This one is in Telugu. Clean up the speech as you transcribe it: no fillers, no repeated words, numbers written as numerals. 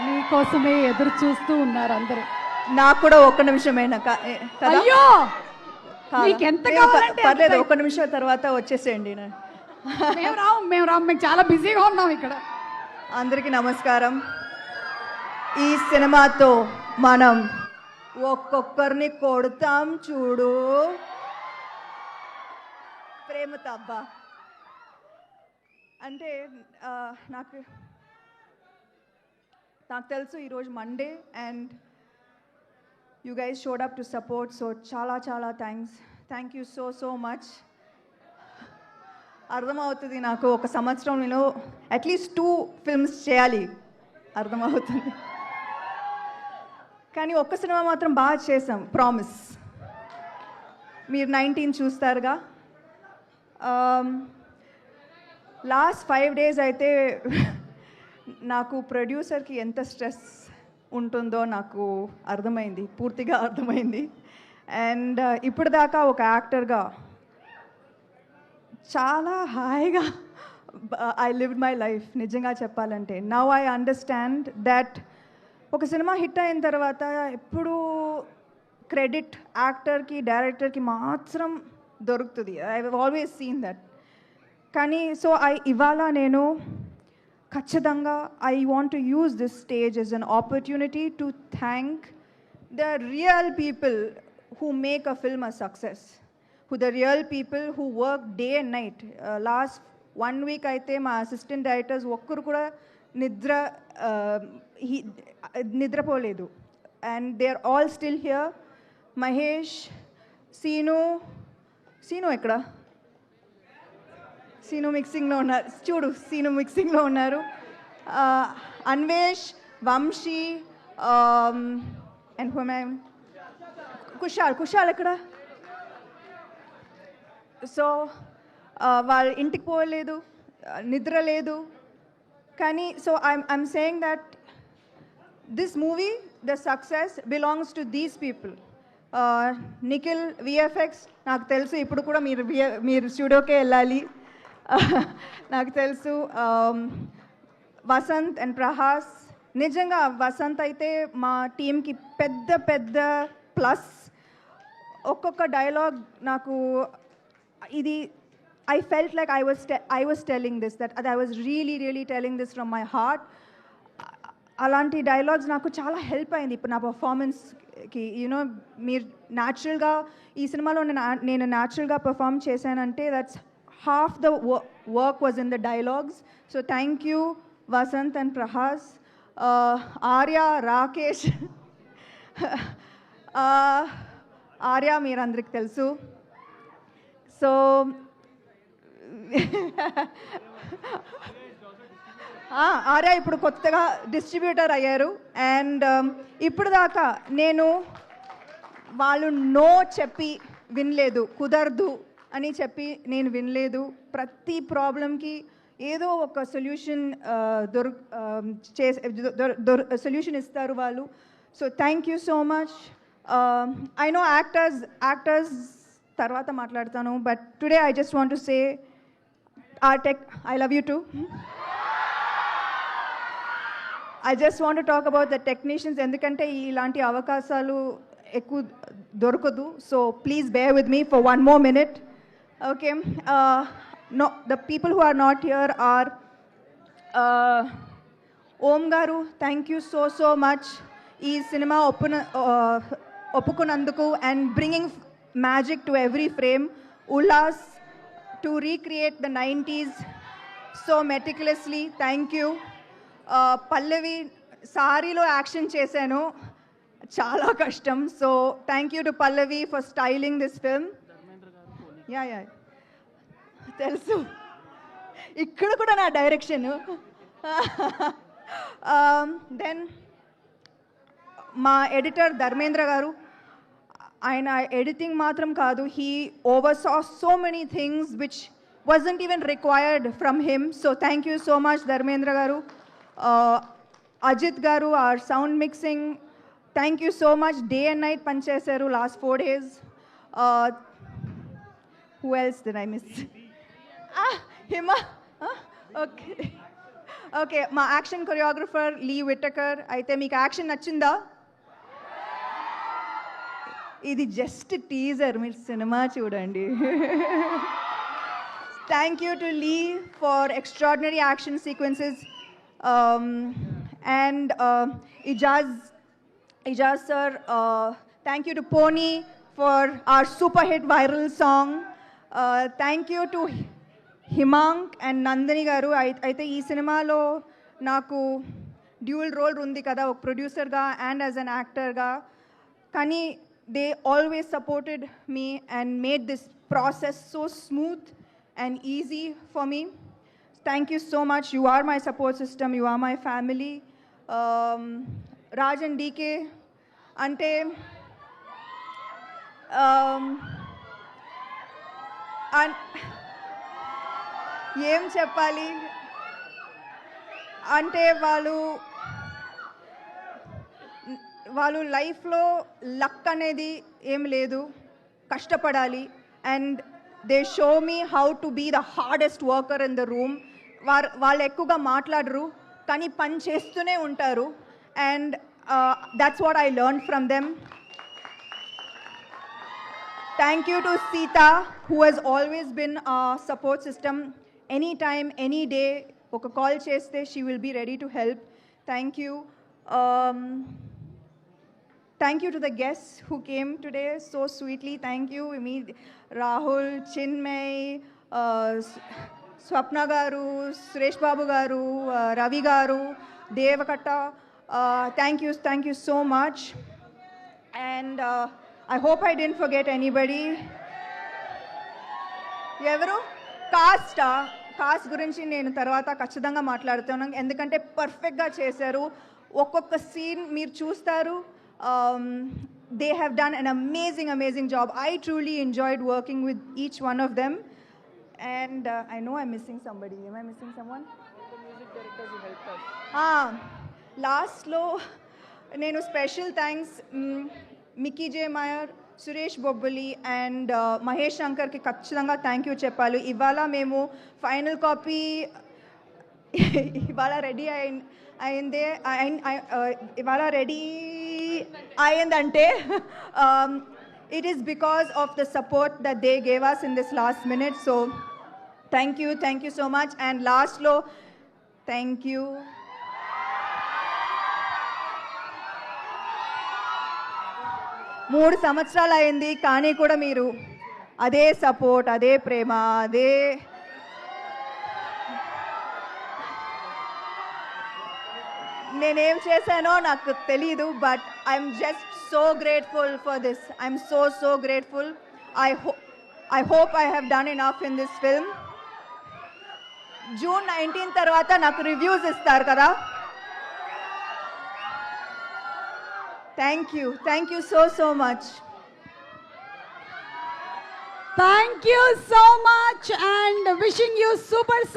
నీకోసమే ఎదురు చూస్తూ ఉన్నారు అందరూ. నాకు కూడా ఒక్క నిమిషమేనా అయ్యో నీకెంత కావాలంటే పర్లేదు, ఒక్క నిమిషం తర్వాత వచ్చేసేయండి. మేము రాము మేము చాలా బిజీగా ఉన్నాం ఇక్కడ. అందరికీ నమస్కారం. ఈ సినిమాతో మనం ఒక్కొక్కరిని కొడతాం చూడు ప్రేమతో. అబ్బా అంటే నాకు తెలుసు ఈరోజు Monday and you guys showed up to support. So చాలా చాలా థ్యాంక్ యూ సో మచ్. అర్థమవుతుంది నాకు, ఒక సంవత్సరంలో అట్లీస్ట్ 2 ఫిల్మ్స్ చేయాలి అర్థమవుతుంది. కానీ ఒక్క సినిమా మాత్రం బాగా చేసాం, ప్రామిస్. మీరు 19 చూస్తారుగా. లాస్ట్ 5 days అయితే నాకు ప్రొడ్యూసర్కి ఎంత స్ట్రెస్ ఉంటుందో నాకు అర్థమైంది, పూర్తిగా అర్థమైంది. అండ్ ఇప్పటిదాకా ఒక యాక్టర్గా చాలా హాయిగా ఐ లివ్డ్ మై లైఫ్. నిజంగా చెప్పాలంటే నౌ ఐ అండర్స్టాండ్ దట్ ఒక సినిమా హిట్ అయిన తర్వాత ఎప్పుడు క్రెడిట్ యాక్టర్కి డైరెక్టర్కి మాత్రం దొరుకుతుంది. I have always seen that. కానీ సో ఇవాళ నేను ఖచ్చితంగా I want to use this stage as an opportunity to thank the real people who make a film a success, who the real people who work day and night. Last 1 week aithe ma assistant directors okkaru kuda nidra poledu and they are all still here. Mahesh, Seenu ekkada? Seenu mixing lo unnaru chudu, Seenu mixing lo unnaru. Anvesh, Vamshi, and who am I? Kushal ఎక్కడ? సో వాళ్ళ ఇంటికి పోలేదు, నిద్ర లేదు. కానీ so I'm saying that this movie the success belongs to these people. Nikhil VFX నాకు తెలుసు, ఇప్పుడు కూడా మీరు స్టూడియోకే వెళ్ళాలి. నాకు తెలుసు. వసంత్ అండ్ ప్రహాస్, నిజంగా వసంత్ అయితే మా టీంకి పెద్ద ప్లస్. ఒక్కొక్క డైలాగ్ నాకు ఇది I felt like I was telling this, that I was really telling this from my heart. అలాంటి డైలాగ్స్ నాకు చాలా హెల్ప్ అయింది ఇప్పుడు నా పర్ఫార్మెన్స్కి. యూనో మీరు న్యాచురల్గా ఈ సినిమాలో నేను న్యాచురల్గా పర్ఫామ్ చేశానంటే that's half the work was in the dialogues. So thank you Vasanth and Prahas. Arya, Rakesh. Arya మీరందరికి తెలుసు. సో ఆర్య ఇప్పుడు కొత్తగా డిస్ట్రిబ్యూటర్ అయ్యారు. అండ్ ఇప్పుడు దాకా నేను వాళ్ళు నో చెప్పి వినలేదు, కుదరదు అని చెప్పి నేను వినలేదు. ప్రతి ప్రాబ్లంకి ఏదో ఒక సొల్యూషన్ సొల్యూషన్ ఇస్తారు వాళ్ళు. So thank you so much. I know actors tarvata maatladtanu, but today I just want to say I love you too. I just want to talk about the technicians endukante ilanti avakasalu ekku dorukadu. So please bear with me for one more minute. Okay. No, the people who are not here are Om garu, thank you so much. Ee cinema ఒప్పుకున్నందుకు and bringing magic to every frame. Ullas, to recreate the 90s so meticulously, thank you. Pallavi, సారీలో యాక్షన్ చేశాను, చాలా కష్టం. So thank you to Pallavi for styling this film. Yeah తెలుసు, ఇక్కడ కూడా నా డైరెక్షన్. దెన్ మా ఎడిటర్ ధర్మేంద్ర గారు, ఆయన ఎడిటింగ్ మాత్రం కాదు, he oversaw so many things which wasn't even required from him. So thank you so much Dharmendra garu. Ajit garu, our sound mixing, thank you so much. Day and night panchesaru last 4 days. Who else did I miss? Hima. Okay. Okay, మా యాక్షన్ కొరియోగ్రఫర్ లీ విటకర్. అయితే మీకు యాక్షన్ నచ్చిందా? ఇది జస్ట్ టీజర్, మీరు సినిమా చూడండి. Thank you to Lee for extraordinary action sequences and Ijaz sir, thank you to Pony for our super hit viral song. Thank you to Himang and Nandini garu. అయితే ఈ సినిమాలో నాకు డ్యూయల్ రోల్ ఉంది కదా, ఒక ప్రొడ్యూసర్గా అండ్ యాజ్ అన్ యాక్టర్గా. కానీ they always supported me and made this process so smooth and easy for me. Thank you so much. You are my support system. You are my family. Raj and DK అంటే ఏం చెప్పాలి అంటే వాళ్ళు లైఫ్లో లక్ అనేది ఏం లేదు, కష్టపడాలి. And they show me how to be the hardest worker in the room. వాళ్ళు ఎక్కువగా మాట్లాడరు కానీ పని చేస్తూనే ఉంటారు. And that's what I learned from them. Thank you to Sita, who has always been a support system. Anytime, any day, oka call cheste, she will be ready to help. Thank you. Thank you to the guests who came today so sweetly. Thank you, Rahul, Chinmay, Swapna garu, Suresh Babu garu, Ravi garu, Devakatta. Thank you so much. And I hope I didn't forget anybody. ఎవరు కాస్ట్ గురించి నేను తర్వాత ఖచ్చితంగా మాట్లాడుతున్నాను, ఎందుకంటే పర్ఫెక్ట్గా చేశారు. ఒక్కొక్క సీన్ మీరు చూస్తారు. They have done an amazing job. I truly enjoyed working with each one of them. And I know I'm missing somebody. Am I missing someone? The music directors who helped us. లాస్ట్లో నేను special thanks Mickey J Meyer, Suresh Bobbili and Mahesh శంకర్కి ఖచ్చితంగా థ్యాంక్ యూ చెప్పాలి. ఇవాళ మేము ఫైనల్ కాపీ ఇవాళ రెడీ అయిందంటే it is because of the support that they gave us in this last minute. So thank you so much. And లాస్ట్లో థ్యాంక్ యూ. మూడు సంవత్సరాలు అయింది కానీ కూడా మీరు అదే సపోర్ట్, అదే ప్రేమ, అదే నేనేం చేశానో నాకు తెలీదు. But I'm just so grateful for this. I'm so grateful. I hope I have done enough in this film. June 19 తర్వాత నాకు రివ్యూస్ ఇస్తారు కదా. Thank you so much. Thank you so much and wishing you super